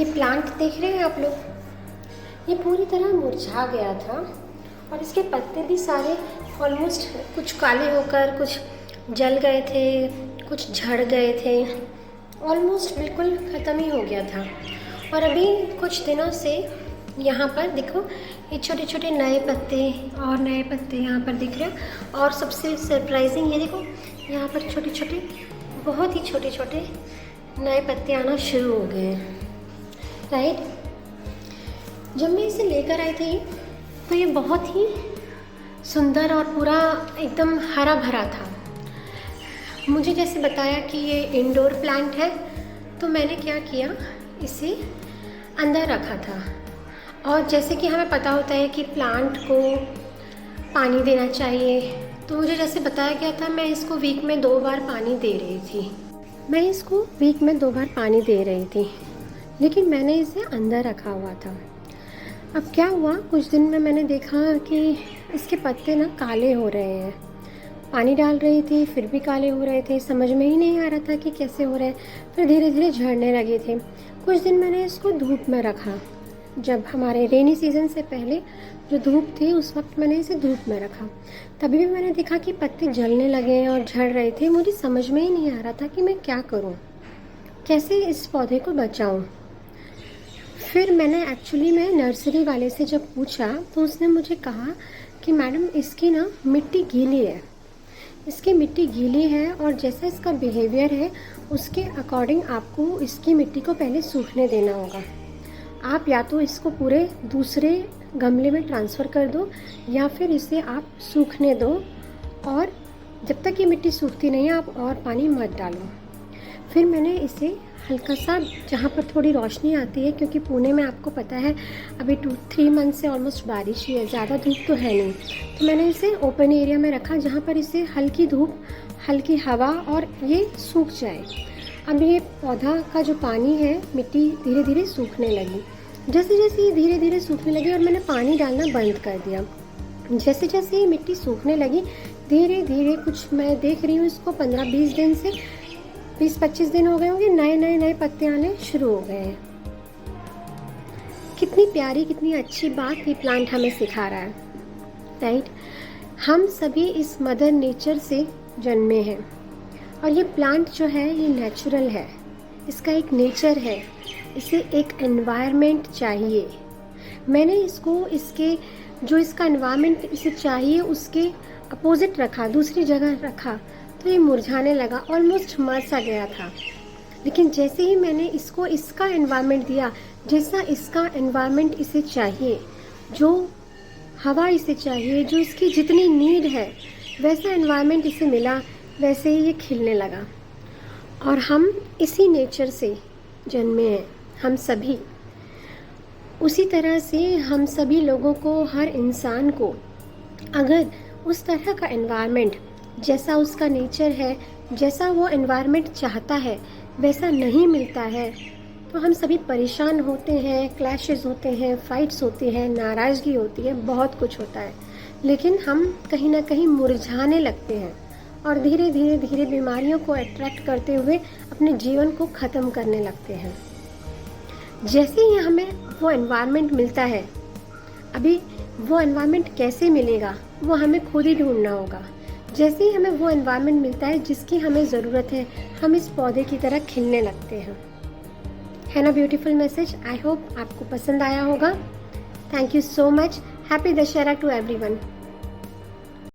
ये प्लांट देख रहे हैं आप लोग, ये पूरी तरह मुरझा गया था और इसके पत्ते भी सारे ऑलमोस्ट कुछ काले होकर कुछ जल गए थे, कुछ झड़ गए थे, ऑलमोस्ट बिल्कुल ख़त्म ही हो गया था। और अभी कुछ दिनों से यहाँ पर देखो ये छोटे छोटे नए पत्ते और नए पत्ते यहाँ पर दिख रहे हैं। और सबसे सरप्राइजिंग ये देखो यहाँ पर छोटे छोटे, बहुत ही छोटे छोटे नए पत्ते आना शुरू हो गए हैं, राइट। जब मैं इसे लेकर आई थी तो ये बहुत ही सुंदर और पूरा एकदम हरा भरा था। मुझे जैसे बताया कि ये इंडोर प्लांट है, तो मैंने क्या किया, इसे अंदर रखा था। और जैसे कि हमें पता होता है कि प्लांट को पानी देना चाहिए, तो मुझे जैसे बताया गया था मैं इसको वीक में 2 बार पानी दे रही थी। मैं इसको वीक में 2 बार पानी दे रही थी, लेकिन मैंने इसे अंदर रखा हुआ था। अब क्या हुआ, कुछ दिन में मैंने देखा कि इसके पत्ते ना काले हो रहे हैं। पानी डाल रही थी फिर भी काले हो रहे थे, समझ में ही नहीं आ रहा था कि कैसे हो रहे हैं। फिर धीरे धीरे झड़ने लगे थे। कुछ दिन मैंने इसको धूप में रखा, जब हमारे रेनी सीज़न से पहले जो धूप थी उस वक्त मैंने इसे धूप में रखा। तभी भी मैंने देखा कि पत्ते जलने लगे और झड़ रहे थे। मुझे समझ में ही नहीं आ रहा था कि मैं क्या करूं, कैसे इस पौधे को बचाऊं। फिर मैंने मैं नर्सरी वाले से जब पूछा तो उसने मुझे कहा कि मैडम इसकी ना मिट्टी गीली है, इसकी मिट्टी गीली है और जैसा इसका बिहेवियर है उसके अकॉर्डिंग आपको इसकी मिट्टी को पहले सूखने देना होगा। आप या तो इसको पूरे दूसरे गमले में ट्रांसफ़र कर दो या फिर इसे आप सूखने दो, और जब तक ये मिट्टी सूखती नहीं है आप और पानी मत डालो। फिर मैंने इसे हल्का सा, जहाँ पर थोड़ी रोशनी आती है, क्योंकि पुणे में आपको पता है अभी 2-3 मंथ से ऑलमोस्ट बारिश ही है, ज़्यादा धूप तो है नहीं, तो मैंने इसे ओपन एरिया में रखा जहाँ पर इसे हल्की धूप, हल्की हवा और ये सूख जाए। अब ये पौधा का जो पानी है, मिट्टी धीरे धीरे सूखने लगी। जैसे जैसे ये धीरे धीरे सूखने लगी और मैंने पानी डालना बंद कर दिया, जैसे जैसे ये मिट्टी सूखने लगी धीरे धीरे, कुछ मैं देख रही हूँ इसको 15-20 दिन से 20-25 दिन हो गए होंगे, नए पत्ते आने शुरू हो गए हैं। कितनी प्यारी, कितनी अच्छी बात ये प्लांट हमें सिखा रहा है, राइट। हम सभी इस मदर नेचर से जन्मे हैं और ये प्लांट जो है ये नेचुरल है, इसका एक नेचर है, इसे एक एनवायरनमेंट चाहिए। मैंने इसको इसके जो इसका एनवायरनमेंट इसे चाहिए उसके अपोजिट रखा, दूसरी जगह रखा, तो ये मुरझाने लगा, ऑलमोस्ट मर सा गया था। लेकिन जैसे ही मैंने इसको इसका एनवायरनमेंट दिया, जैसा इसका एनवायरनमेंट इसे चाहिए, जो हवा इसे चाहिए, जो इसकी जितनी नीड है, वैसा एनवायरनमेंट इसे मिला, वैसे ही ये खिलने लगा। और हम इसी नेचर से जन्मे हैं, हम सभी उसी तरह से। हम सभी लोगों को, हर इंसान को अगर उस तरह का एनवायरनमेंट, जैसा उसका नेचर है, जैसा वो एनवायरनमेंट चाहता है, वैसा नहीं मिलता है, तो हम सभी परेशान होते हैं, क्लैशेस होते हैं, फाइट्स होती हैं, नाराज़गी होती है, बहुत कुछ होता है। लेकिन हम कहीं ना कहीं मुरझाने लगते हैं और धीरे धीरे धीरे बीमारियों को अट्रैक्ट करते हुए अपने जीवन को ख़त्म करने लगते हैं। जैसे ही हमें वो एनवायरनमेंट मिलता है, अभी वो एनवायरनमेंट कैसे मिलेगा वो हमें खुद ही ढूंढना होगा। जैसे ही हमें वो एनवायरनमेंट मिलता है जिसकी हमें ज़रूरत है, हम इस पौधे की तरह खिलने लगते हैं। है ना ब्यूटीफुल मैसेज? आई होप आपको पसंद आया होगा। Thank you so much. Happy Dussehra to everyone.